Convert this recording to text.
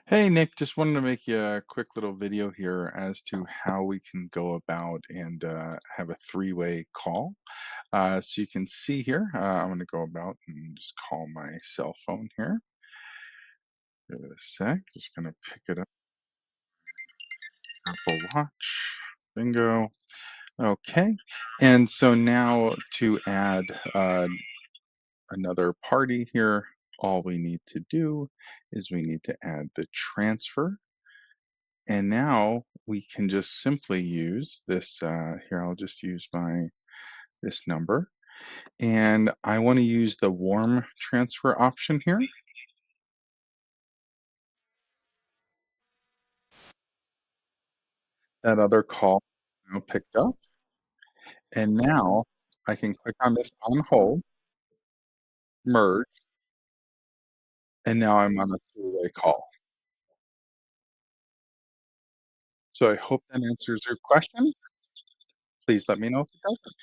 Hey Nick, just wanted to make you a quick little video here as to how we can go about and have a three-way call. So you can see here, I'm going to go about and just call my cell phone here. Give it a sec. Just going to pick it up. Apple Watch. Bingo. Okay. And so now to add another party here, all we need to do is we need to add the transfer. And now we can just simply use this, here I'll just use this number, and I wanna use the warm transfer option here. That other call now picked up, and now I can click on this on hold, merge, and now I'm on a three-way call. So I hope that answers your question. Please let me know if it doesn't.